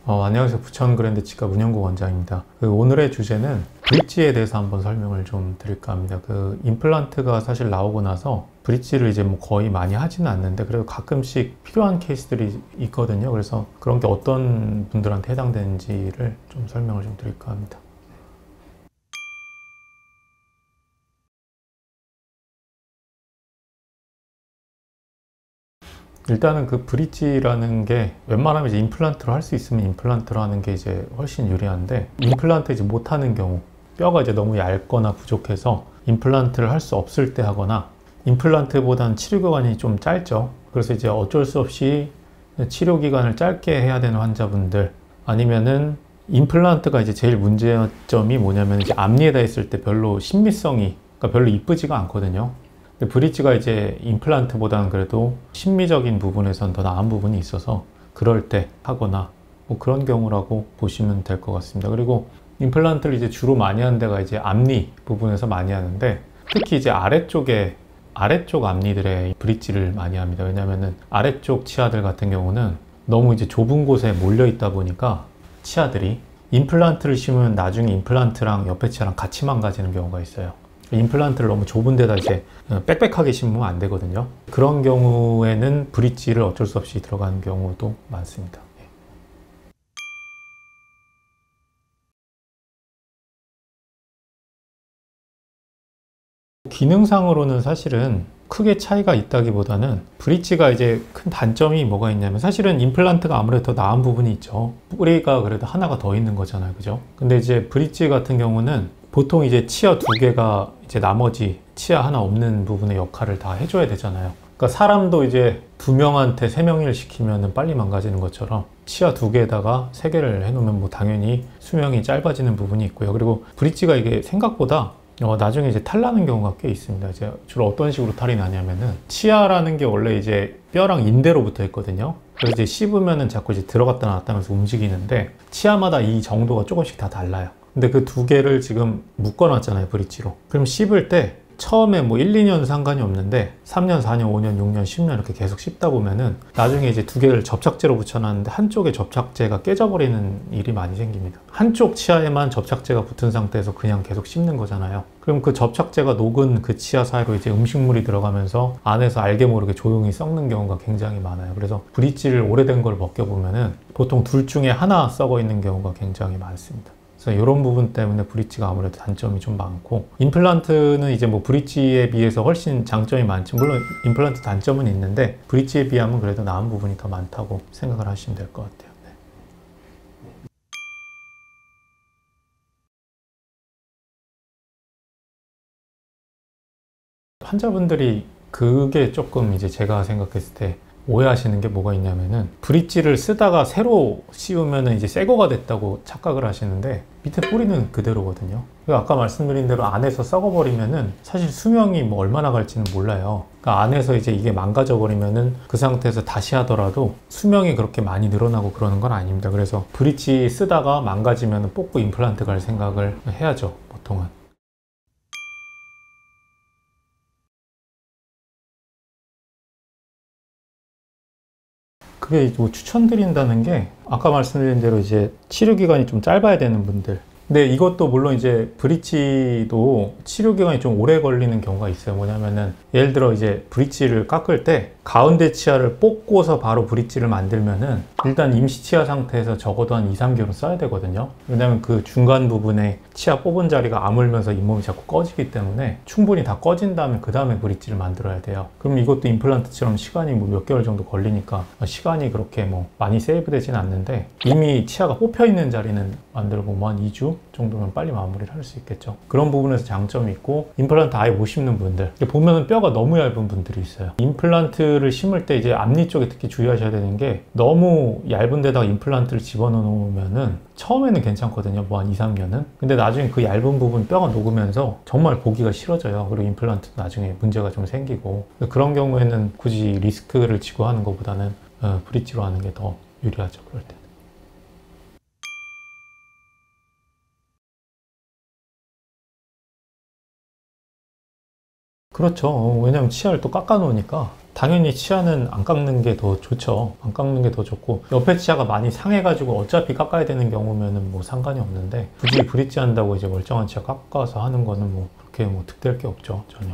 안녕하세요. 부천 그랜드 치과 문영구 원장입니다. 오늘의 주제는 브릿지에 대해서 한번 설명을 좀 드릴까 합니다. 임플란트가 사실 나오고 나서 브릿지를 이제 뭐 거의 많이 하지는 않는데 그래도 가끔씩 필요한 케이스들이 있거든요. 그래서 그런 게 어떤 분들한테 해당되는지를 좀 설명을 좀 드릴까 합니다. 일단은 그 브릿지라는 게 웬만하면 이제 임플란트로 할 수 있으면 임플란트로 하는 게 이제 훨씬 유리한데, 임플란트 이제 못하는 경우, 뼈가 이제 너무 얇거나 부족해서 임플란트를 할 수 없을 때 하거나, 임플란트보다는 치료 기간이 좀 짧죠. 그래서 이제 어쩔 수 없이 치료 기간을 짧게 해야 되는 환자분들, 아니면은 임플란트가 이제 제일 문제점이 뭐냐면 이제 앞니에다 했을 때 별로 신미성이, 그러니까 별로 이쁘지가 않거든요. 근데 브릿지가 이제 임플란트보다는 그래도 심미적인 부분에선 더 나은 부분이 있어서 그럴 때 하거나 뭐 그런 경우라고 보시면 될 것 같습니다. 그리고 임플란트를 이제 주로 많이 하는 데가 이제 앞니 부분에서 많이 하는데, 특히 이제 아래쪽 앞니들의 브릿지를 많이 합니다. 왜냐면은 아래쪽 치아들 같은 경우는 너무 이제 좁은 곳에 몰려 있다 보니까 치아들이 임플란트를 심으면 나중에 임플란트랑 옆에 치아랑 같이 망가지는 경우가 있어요. 임플란트를 너무 좁은 데다 이제 빽빽하게 심으면 안 되거든요. 그런 경우에는 브릿지를 어쩔 수 없이 들어가는 경우도 많습니다. 기능상으로는 사실은 크게 차이가 있다기보다는, 브릿지가 이제 큰 단점이 뭐가 있냐면, 사실은 임플란트가 아무래도 더 나은 부분이 있죠. 뿌리가 그래도 하나가 더 있는 거잖아요, 그죠? 근데 이제 브릿지 같은 경우는 보통 이제 치아 두 개가 이제 나머지 치아 하나 없는 부분의 역할을 다 해줘야 되잖아요. 그러니까 사람도 이제 두 명한테 세 명일 시키면 빨리 망가지는 것처럼 치아 두 개에다가 세 개를 해놓으면 뭐 당연히 수명이 짧아지는 부분이 있고요. 그리고 브릿지가 이게 생각보다 나중에 이제 탈 나는 경우가 꽤 있습니다. 이제 주로 어떤 식으로 탈이 나냐면은, 치아라는 게 원래 이제 뼈랑 인대로 붙어 있거든요. 그래서 이제 씹으면은 자꾸 이제 들어갔다 나왔다 하면서 움직이는데, 치아마다 이 정도가 조금씩 다 달라요. 근데 그 두 개를 지금 묶어 놨잖아요, 브릿지로. 그럼 씹을 때 처음에 뭐 1, 2년 상관이 없는데 3년, 4년, 5년, 6년, 10년 이렇게 계속 씹다 보면은 나중에 이제 두 개를 접착제로 붙여놨는데 한쪽에 접착제가 깨져버리는 일이 많이 생깁니다. 한쪽 치아에만 접착제가 붙은 상태에서 그냥 계속 씹는 거잖아요. 그럼 그 접착제가 녹은 그 치아 사이로 이제 음식물이 들어가면서 안에서 알게 모르게 조용히 썩는 경우가 굉장히 많아요. 그래서 브릿지를 오래된 걸 벗겨보면은 보통 둘 중에 하나 썩어 있는 경우가 굉장히 많습니다. 그래서 이런 부분 때문에 브릿지가 아무래도 단점이 좀 많고, 임플란트는 이제 뭐 브릿지에 비해서 훨씬 장점이 많지, 물론 임플란트 단점은 있는데 브릿지에 비하면 그래도 나은 부분이 더 많다고 생각을 하시면 될 것 같아요. 네. 환자분들이 그게 조금 이제 제가 생각했을 때 오해하시는 게 뭐가 있냐면은, 브릿지를 쓰다가 새로 씌우면은 이제 새 거가 됐다고 착각을 하시는데, 밑에 뿌리는 그대로거든요. 아까 말씀드린 대로 안에서 썩어버리면은 사실 수명이 뭐 얼마나 갈지는 몰라요. 그러니까 안에서 이제 이게 망가져 버리면은 그 상태에서 다시 하더라도 수명이 그렇게 많이 늘어나고 그러는 건 아닙니다. 그래서 브릿지 쓰다가 망가지면은 뽑고 임플란트 갈 생각을 해야죠, 보통은. 그게 뭐 추천드린다는 게, 아까 말씀드린 대로 이제 치료 기간이 좀 짧아야 되는 분들. 근데 이것도 물론 이제 브릿지도 치료 기간이 좀 오래 걸리는 경우가 있어요. 뭐냐면은 예를 들어 이제 브릿지를 깎을 때 가운데 치아를 뽑고서 바로 브릿지를 만들면은 일단 임시 치아 상태에서 적어도 한 2, 3개월은 써야 되거든요. 왜냐면 그 중간 부분에 치아 뽑은 자리가 아물면서 잇몸이 자꾸 꺼지기 때문에 충분히 다 꺼진 다음에 그 다음에 브릿지를 만들어야 돼요. 그럼 이것도 임플란트처럼 시간이 뭐 몇 개월 정도 걸리니까 시간이 그렇게 뭐 많이 세이브 되진 않는데, 이미 치아가 뽑혀 있는 자리는 만들고 뭐 한 2주 정도면 빨리 마무리를 할 수 있겠죠. 그런 부분에서 장점이 있고, 임플란트 아예 못 심는 분들, 보면은 뼈가 너무 얇은 분들이 있어요. 임플란트를 심을 때 이제 앞니 쪽에 특히 주의하셔야 되는 게, 너무 얇은 데다가 임플란트를 집어넣어 놓으면은 처음에는 괜찮거든요. 뭐 한 2, 3년은. 근데 나중에 그 얇은 부분 뼈가 녹으면서 정말 보기가 싫어져요. 그리고 임플란트도 나중에 문제가 좀 생기고, 그런 경우에는 굳이 리스크를 지고 하는 것보다는 브릿지로 하는 게 더 유리하죠, 그럴 때. 그렇죠. 왜냐면 치아를 또 깎아 놓으니까 당연히 치아는 안 깎는 게 더 좋죠. 안 깎는 게 더 좋고, 옆에 치아가 많이 상해가지고 어차피 깎아야 되는 경우면은 뭐 상관이 없는데, 굳이 브릿지 한다고 이제 멀쩡한 치아 깎아서 하는 거는 뭐 그렇게 뭐 득될 게 없죠, 전혀.